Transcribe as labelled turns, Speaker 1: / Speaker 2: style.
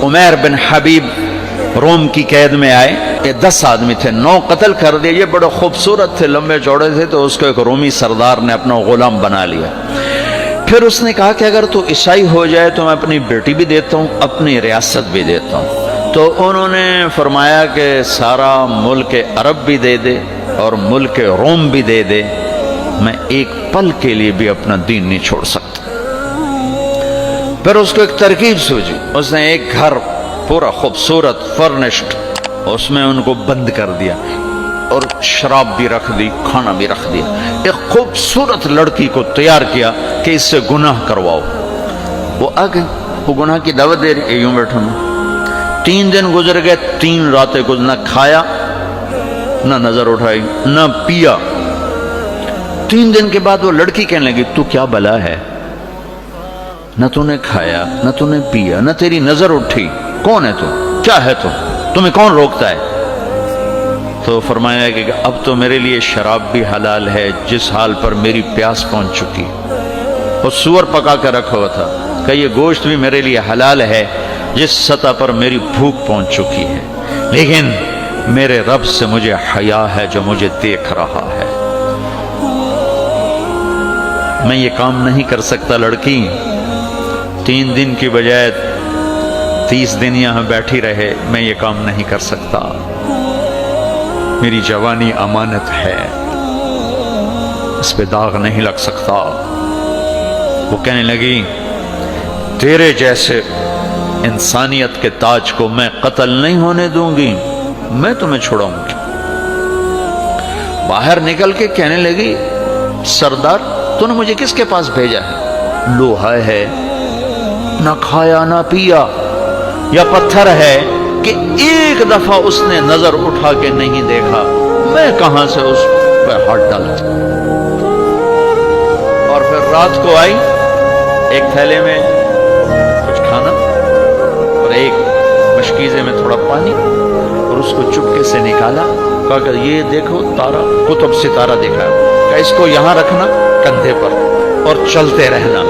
Speaker 1: उमैर बिन हबीब रोम की कैद में आए। ये 10 आदमी थे, 9 कत्ल कर दिए। ये बड़े खूबसूरत थे, लंबे चौड़े थे, तो उसको एक रोमी सरदार ने अपना गुलाम बना लिया। फिर उसने कहा कि अगर तू ईसाई हो जाए तो मैं अपनी बेटी भी देता हूँ, अपनी रियासत भी देता हूँ। तो उन्होंने फरमाया कि सारा मुल्क अरब भी दे दे और मुल्क रोम भी दे दे, मैं एक पल के लिए भी अपना दीन नहीं छोड़ सकता। फिर उसको एक तरकीब सूझी। उसने एक घर पूरा खूबसूरत फर्निश्ड, उसमें उनको बंद कर दिया और शराब भी रख दी, खाना भी रख दिया। एक खूबसूरत लड़की को तैयार किया कि इससे गुनाह करवाओ। वो आ गई, वो गुनाह की दावत दे रही, यूं बैठा मैं। 3 दिन गुजर गए, 3 रातें कुछ न खाया, न नजर उठाई, न पिया। 3 दिन के बाद वो लड़की कहने लगी, तू क्या बला है, न तूने खाया, न तूने पिया, न तेरी नजर उठी, कौन है तू, क्या है तू, तुम्हें कौन रोकता है? तो फरमाया कि अब तो मेरे लिए शराब भी हलाल है जिस हाल पर मेरी प्यास पहुंच चुकी। और सूअर पका कर रखा हुआ था कि ये गोश्त भी मेरे लिए हलाल है जिस सतह पर मेरी भूख पहुंच चुकी है, लेकिन मेरे रब से मुझे हया है जो मुझे देख रहा है। मैं ये काम नहीं कर सकता लड़की। 3 दिन की बजाय 30 दिन यहां बैठी रहे, मैं ये काम नहीं कर सकता। मेरी जवानी अमानत है, इस पे दाग नहीं लग सकता। वो कहने लगी, तेरे जैसे इंसानियत के ताज को मैं कत्ल नहीं होने दूंगी, मैं तुम्हें छुड़ाऊंगी। बाहर निकल के कहने लगी, सरदार तूने मुझे किसके पास भेजा है? लोहा है, ना खाया ना पिया, या पत्थर है कि एक दफा उसने नजर उठा के नहीं देखा, मैं कहां से उस पर हाथ डालता। और फिर रात को आई, एक थैले में कुछ खाना और एक मशकीजे में थोड़ा पानी, और उसको चुपके से निकाला। कहा कि ये देखो तारा, कुतुब सितारा देखा है, इसको यहां रखना कंधे पर और चलते रहना।